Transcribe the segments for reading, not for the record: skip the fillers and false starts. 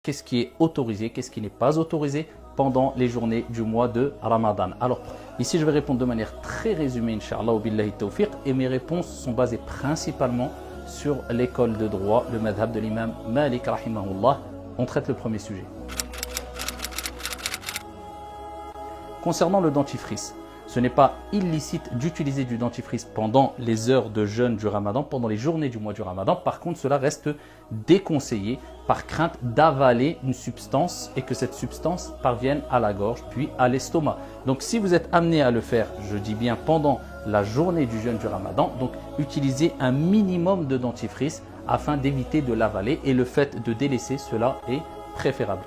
qu'est-ce qui est autorisé, qu'est-ce qui n'est pas autorisé pendant les journées du mois de Ramadan. Alors, ici, je vais répondre de manière très résumée, Inch'Allah, wa billahi tawfiq, et mes réponses sont basées principalement sur l'école de droit, le madhab de l'imam Malik, rahimahullah. On traite le premier sujet. Concernant le dentifrice, ce n'est pas illicite d'utiliser du dentifrice pendant les heures de jeûne du Ramadan, pendant les journées du mois du Ramadan. Par contre, cela reste déconseillé par crainte d'avaler une substance et que cette substance parvienne à la gorge puis à l'estomac. Donc si vous êtes amené à le faire, je dis bien pendant la journée du jeûne du Ramadan, donc utilisez un minimum de dentifrice afin d'éviter de l'avaler, et le fait de délaisser cela est préférable.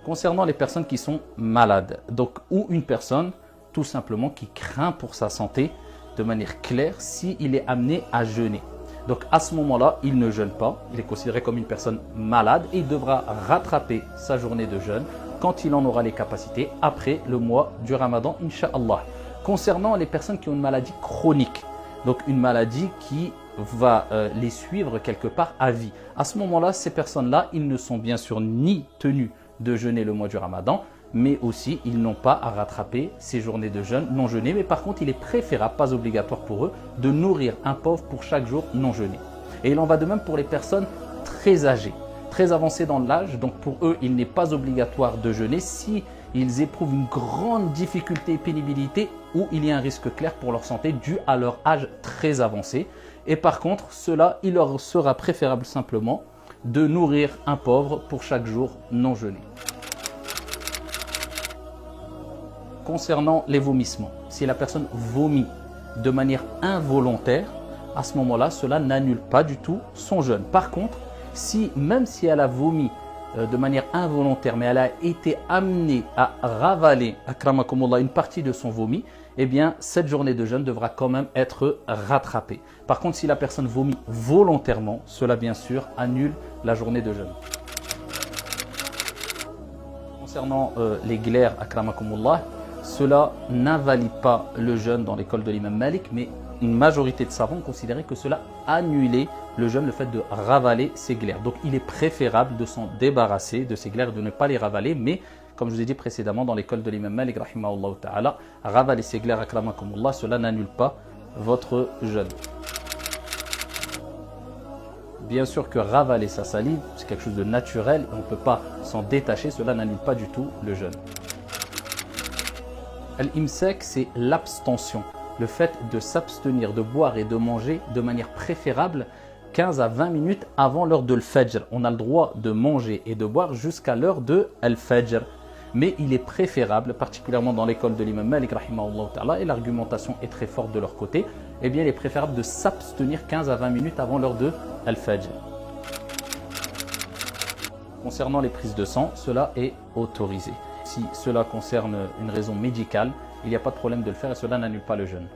Concernant les personnes qui sont malades, donc ou une personne tout simplement qui craint pour sa santé de manière claire s'il est amené à jeûner. Donc à ce moment-là, il ne jeûne pas, il est considéré comme une personne malade et il devra rattraper sa journée de jeûne quand il en aura les capacités après le mois du Ramadan, Inch'Allah. Concernant les personnes qui ont une maladie chronique, donc une maladie qui va les suivre quelque part à vie. À ce moment-là, ces personnes-là, ils ne sont bien sûr ni tenus de jeûner le mois du Ramadan, mais aussi ils n'ont pas à rattraper ces journées de jeûne non jeûnées. Mais par contre, il est préférable, pas obligatoire pour eux, de nourrir un pauvre pour chaque jour non jeûné. Et il en va de même pour les personnes très âgées, très avancées dans l'âge. Donc pour eux, il n'est pas obligatoire de jeûner si ils éprouvent une grande difficulté et pénibilité ou il y a un risque clair pour leur santé dû à leur âge très avancé. Et par contre, cela, il leur sera préférable simplement de nourrir un pauvre pour chaque jour non jeûné. Concernant les vomissements, si la personne vomit de manière involontaire, à ce moment-là, cela n'annule pas du tout son jeûne. Par contre, même si elle a vomi de manière involontaire, mais elle a été amenée à ravaler, akramakumullah, une partie de son vomi, eh bien, cette journée de jeûne devra quand même être rattrapée. Par contre, si la personne vomit volontairement, cela bien sûr annule la journée de jeûne. Concernant les glaires, akramakumullah, cela n'invalide pas le jeûne dans l'école de l'imam Malik, mais une majorité de savants considéraient que cela annulait le jeûne, le fait de ravaler ces glaires. Donc il est préférable de s'en débarrasser de ces glaires, de ne pas les ravaler, mais comme je vous ai dit précédemment, dans l'école de l'imam Malik, rahimahullah ta'ala, ravaler ces glaires, akramakumullah, cela n'annule pas votre jeûne. Bien sûr que ravaler sa salive, c'est quelque chose de naturel, on ne peut pas s'en détacher, cela n'annule pas du tout le jeûne. Al-imsak, c'est l'abstention, le fait de s'abstenir de boire et de manger de manière préférable 15 à 20 minutes avant l'heure de l'Fajr. On a le droit de manger et de boire jusqu'à l'heure de l'Fajr. Mais il est préférable, particulièrement dans l'école de l'imam Malik, rahimahullah ta'ala, et l'argumentation est très forte de leur côté, eh bien il est préférable de s'abstenir 15 à 20 minutes avant l'heure de l'Fajr. Concernant les prises de sang, cela est autorisé. Si cela concerne une raison médicale, il n'y a pas de problème de le faire et cela n'annule pas le jeûne.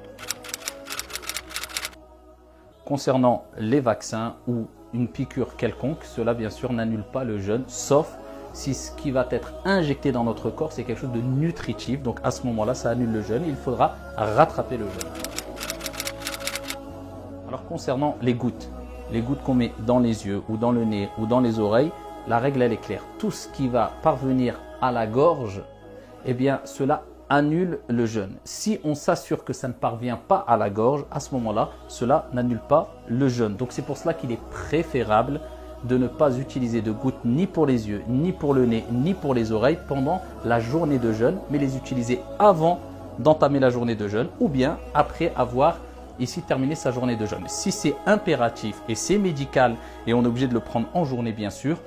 Concernant les vaccins ou une piqûre quelconque, cela bien sûr n'annule pas le jeûne, sauf si ce qui va être injecté dans notre corps, c'est quelque chose de nutritif. Donc à ce moment-là, ça annule le jeûne, il faudra rattraper le jeûne. Alors concernant les gouttes qu'on met dans les yeux ou dans le nez ou dans les oreilles, la règle elle est claire. Tout ce qui va parvenir à la gorge, eh bien cela annule le jeûne. Si on s'assure que ça ne parvient pas à la gorge, à ce moment-là, cela n'annule pas le jeûne. Donc c'est pour cela qu'il est préférable de ne pas utiliser de gouttes ni pour les yeux, ni pour le nez, ni pour les oreilles pendant la journée de jeûne, mais les utiliser avant d'entamer la journée de jeûne ou bien après avoir ici terminé sa journée de jeûne. Si c'est impératif et c'est médical et on est obligé de le prendre en journée bien sûr,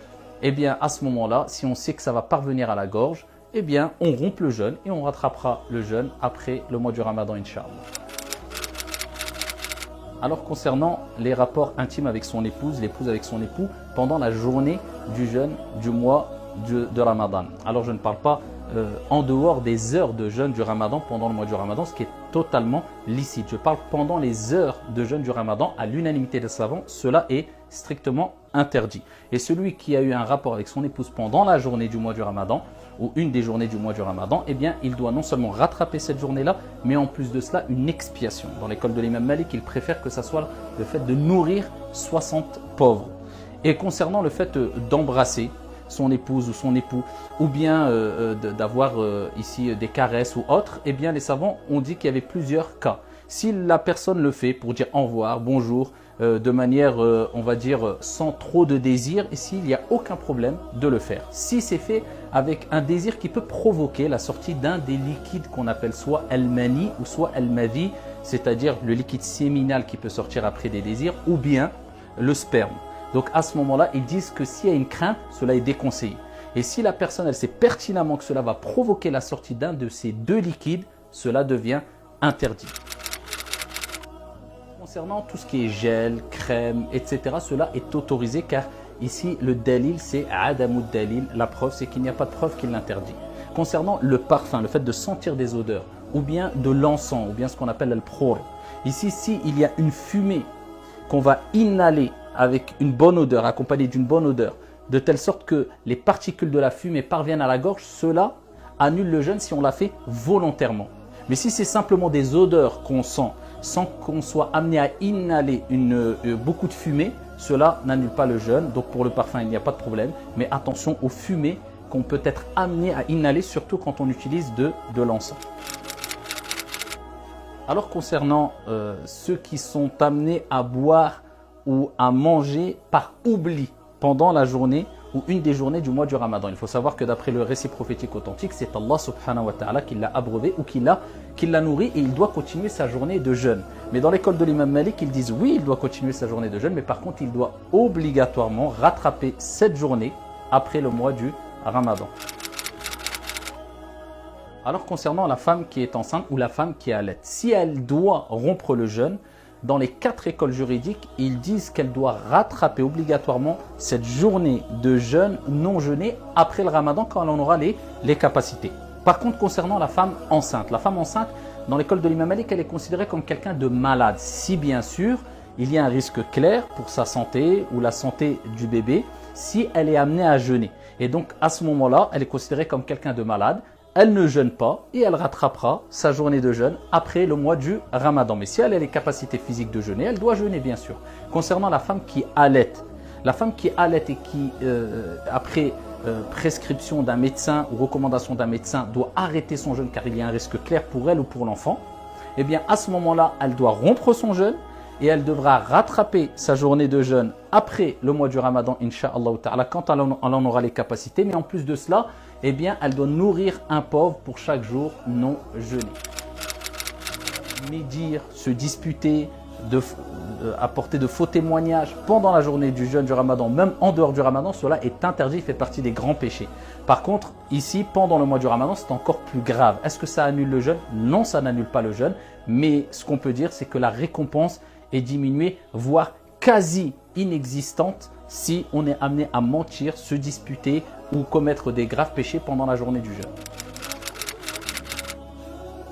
eh bien à ce moment-là, si on sait que ça va parvenir à la gorge, eh bien on rompt le jeûne et on rattrapera le jeûne après le mois du Ramadan, Inch'Allah. Alors concernant les rapports intimes avec son épouse, l'épouse avec son époux pendant la journée du jeûne du mois de Ramadan. Alors je ne parle pas en dehors des heures de jeûne du Ramadan pendant le mois du Ramadan, ce qui est totalement licite. Je parle pendant les heures de jeûne du Ramadan, à l'unanimité des savants, cela est strictement interdit. Et celui qui a eu un rapport avec son épouse pendant la journée du mois du Ramadan, ou une des journées du mois du Ramadan, eh bien il doit non seulement rattraper cette journée-là, mais en plus de cela une expiation. Dans l'école de l'imam Malik, il préfère que ça soit le fait de nourrir 60 pauvres. Et concernant le fait d'embrasser son épouse ou son époux, ou bien d'avoir ici des caresses ou autres, eh bien les savants ont dit qu'il y avait plusieurs cas. Si la personne le fait pour dire au revoir, bonjour, de manière, on va dire, sans trop de désir, ici il n'y a aucun problème de le faire. Si c'est fait avec un désir qui peut provoquer la sortie d'un des liquides qu'on appelle soit el-mani ou soit el-mavi, c'est-à-dire le liquide séminal qui peut sortir après des désirs, ou bien le sperme. Donc à ce moment-là, ils disent que s'il y a une crainte, cela est déconseillé. Et si la personne, elle sait pertinemment que cela va provoquer la sortie d'un de ces deux liquides, cela devient interdit. Concernant tout ce qui est gel, crème, etc., cela est autorisé car ici le dalil c'est adamud dalil, la preuve c'est qu'il n'y a pas de preuve qui l'interdit. Concernant le parfum, le fait de sentir des odeurs, ou bien de l'encens, ou bien ce qu'on appelle le pror, ici s'il y a une fumée qu'on va inhaler avec une bonne odeur, accompagnée d'une bonne odeur, de telle sorte que les particules de la fumée parviennent à la gorge, cela annule le jeûne si on l'a fait volontairement. Mais si c'est simplement des odeurs qu'on sent sans qu'on soit amené à inhaler beaucoup de fumée, cela n'annule pas le jeûne. Donc pour le parfum, il n'y a pas de problème. Mais attention aux fumées qu'on peut être amené à inhaler, surtout quand on utilise de l'encens. Alors concernant ceux qui sont amenés à boire ou à manger par oubli pendant la journée ou une des journées du mois du Ramadan. Il faut savoir que d'après le récit prophétique authentique, c'est Allah subhanahu wa ta'ala qui l'a abreuvé ou qui l'a nourri et il doit continuer sa journée de jeûne. Mais dans l'école de l'imam Malik, ils disent oui, il doit continuer sa journée de jeûne, mais par contre, il doit obligatoirement rattraper cette journée après le mois du Ramadan. Alors concernant la femme qui est enceinte ou la femme qui allait, si elle doit rompre le jeûne, dans les 4 écoles juridiques, ils disent qu'elle doit rattraper obligatoirement cette journée de jeûne non jeûnée après le Ramadan quand on aura les capacités. Par contre, concernant la femme enceinte, dans l'école de l'imam Malik, elle est considérée comme quelqu'un de malade. Si bien sûr, il y a un risque clair pour sa santé ou la santé du bébé si elle est amenée à jeûner. Et donc à ce moment-là, elle est considérée comme quelqu'un de malade. Elle ne jeûne pas et elle rattrapera sa journée de jeûne après le mois du Ramadan. Mais si elle a les capacités physiques de jeûner, elle doit jeûner bien sûr. Concernant la femme qui allaite, et qui, après prescription d'un médecin ou recommandation d'un médecin, doit arrêter son jeûne car il y a un risque clair pour elle ou pour l'enfant, eh bien à ce moment-là, elle doit rompre son jeûne et elle devra rattraper sa journée de jeûne après le mois du Ramadan, Inch'Allah Ta'ala, quand elle en aura les capacités. Mais en plus de cela, eh bien, elle doit nourrir un pauvre pour chaque jour non jeûné. Médire, se disputer, apporter de faux témoignages pendant la journée du jeûne du Ramadan, même en dehors du Ramadan, cela est interdit, fait partie des grands péchés. Par contre, ici, pendant le mois du Ramadan, c'est encore plus grave. Est-ce que ça annule le jeûne? Non, ça n'annule pas le jeûne. Mais ce qu'on peut dire, c'est que la récompense est diminuée, voire quasi inexistante, si on est amené à mentir, se disputer ou commettre des graves péchés pendant la journée du jeûne.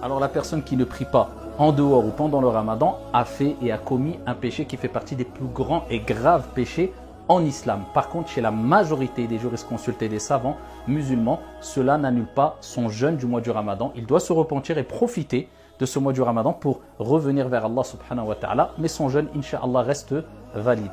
Alors la personne qui ne prie pas en dehors ou pendant le Ramadan a fait et a commis un péché qui fait partie des plus grands et graves péchés en islam. Par contre, chez la majorité des jurisconsultes et des savants musulmans, cela n'annule pas son jeûne du mois du Ramadan. Il doit se repentir et profiter de ce mois du Ramadan pour revenir vers Allah subhanahu wa ta'ala, mais son jeûne, incha'Allah, reste valide.